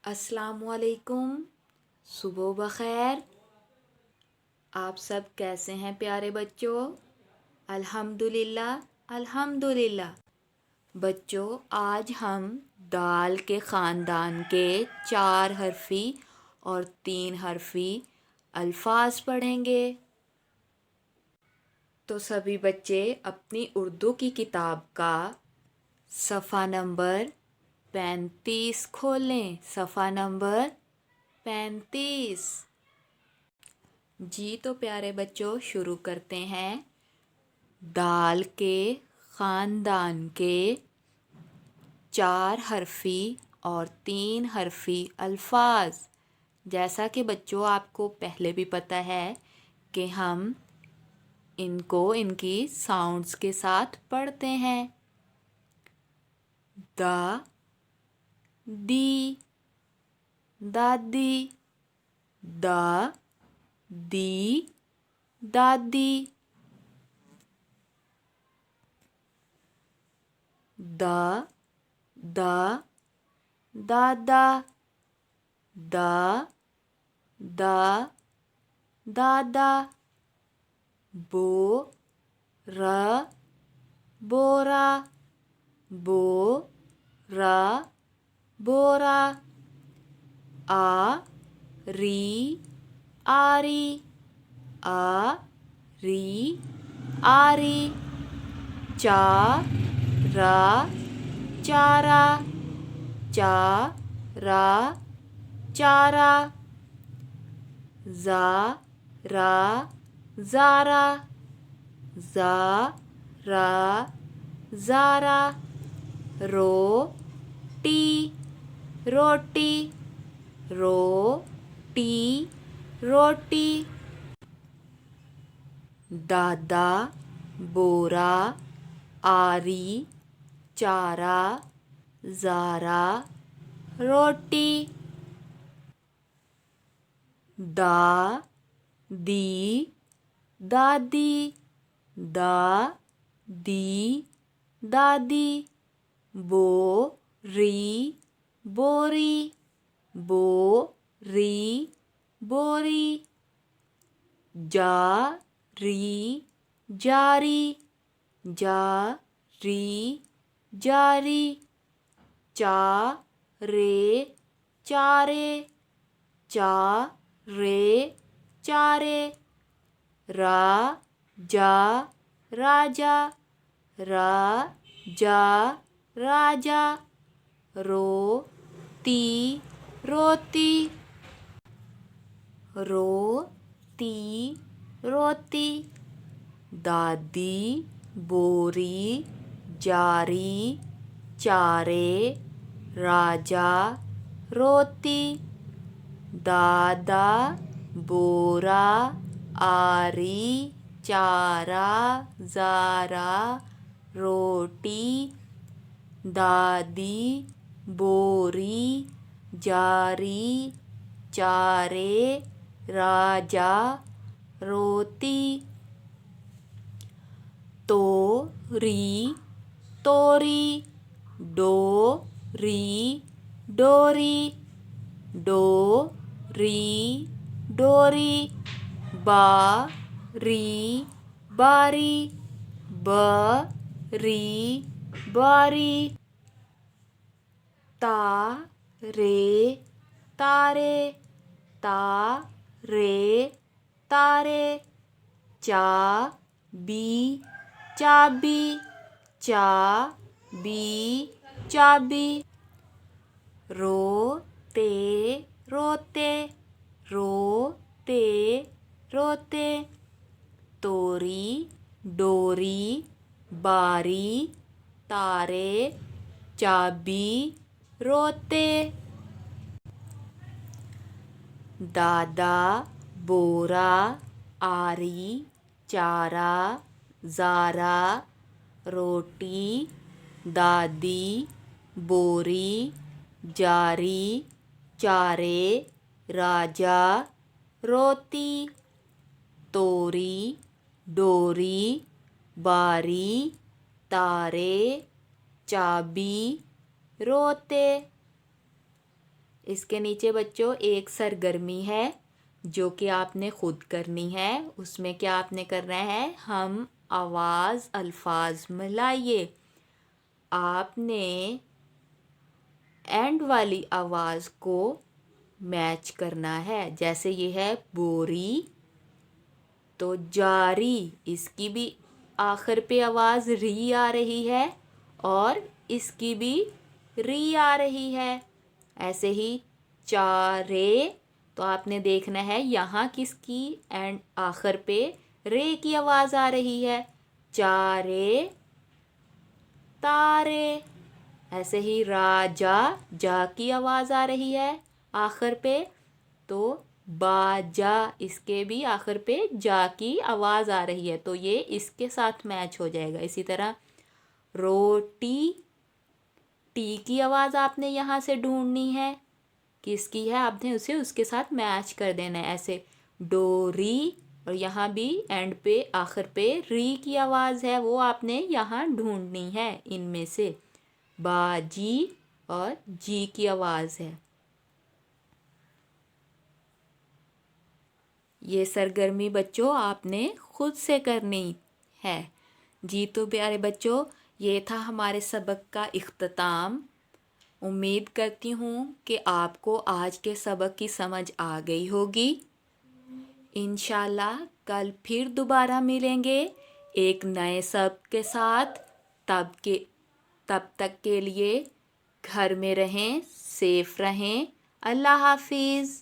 السلام علیکم، صبح بخیر۔ آپ سب کیسے ہیں پیارے بچوں؟ الحمدللہ الحمدللہ۔ بچوں، آج ہم دال کے خاندان کے 4 حرفی اور 3 حرفی الفاظ پڑھیں گے۔ تو سبھی بچے اپنی اردو کی کتاب کا صفحہ نمبر 35 کھولیں، صفحہ نمبر 35۔ جی تو پیارے بچوں، شروع کرتے ہیں۔ دال کے خاندان کے 4 حرفی اور 3 حرفی الفاظ۔ جیسا کہ بچوں آپ کو پہلے بھی پتہ ہے کہ ہم ان کو ان کی ساؤنڈز کے ساتھ پڑھتے ہیں۔ دی، دادی، دی، دادی، دادا، دادا، بورا، بورا، آری، آری، چارہ، چارہ، زارا، روٹی، روٹی، دادا، بورا، آری، چارہ، زارا، روٹی، دادی، دادی، بوری، بوری، جاری، جاری، چارے، راجا، راجا، روتی، روتی، دادی، بوری، جاری، چارے، راجا، روتی، دادا، بورا، آری، چارہ، زارا، روٹی، دادی، بوری، جاری، چارے، راجا، روتی، توری، ڈوری، باری، باری، تارے، چابی، چابی، روتے، توری، ڈوری، باری، تارے، چابی، روتے، دادا، بورا، آری، چارہ، زارا، روٹی، دادی، بوری، جاری، چارے، راجا، روتی، توری، ڈوری، باری، تارے، چابی، روتے، اس کے نیچے بچوں ایک سرگرمی ہے جو کہ آپ نے خود کرنی ہے. اس میں کیا آپ نے کرنا ہے؟ ہم آواز الفاظ ملائیے. آپ نے اینڈ والی آواز کو میچ کرنا ہے. جیسے یہ ہے بوری تو جاری، اس کی بھی آخر پہ آواز ری آ رہی ہے اور اس کی بھی ری آ رہی ہے. ایسے ہی چارے تو آپ نے دیکھنا ہے یہاں کس کی اینڈ آخر پہ رے کی آواز آ رہی ہے. چارے تارے. ایسے ہی راجا جا کی آواز آ رہی ہے آخر پہ، تو باجا اس کے بھی آخر پہ جا کی آواز آ رہی ہے، تو یہ اس کے ساتھ میچ ہو جائے گا. اسی طرح روٹی، ٹی کی آواز آپ نے یہاں سے ڈھونڈنی ہے کس کی ہے، آپ نے اسے اس کے ساتھ میچ کر دینا ہے. ایسے ڈوری، اور یہاں بھی اینڈ پہ آخر پہ ری کی آواز ہے، وہ آپ نے یہاں ڈھونڈنی ہے. ان میں سے باجی اور جی کی آواز ہے. یہ سرگرمی بچوں آپ نے خود سے کرنی ہے. جی تو پیارے بچوں، یہ تھا ہمارے سبق کا اختتام. امید کرتی ہوں کہ آپ کو آج کے سبق کی سمجھ آ گئی ہوگی. انشاءاللہ کل پھر دوبارہ ملیں گے ایک نئے سبق کے ساتھ. تب تک کے لیے گھر میں رہیں، سیف رہیں. اللہ حافظ.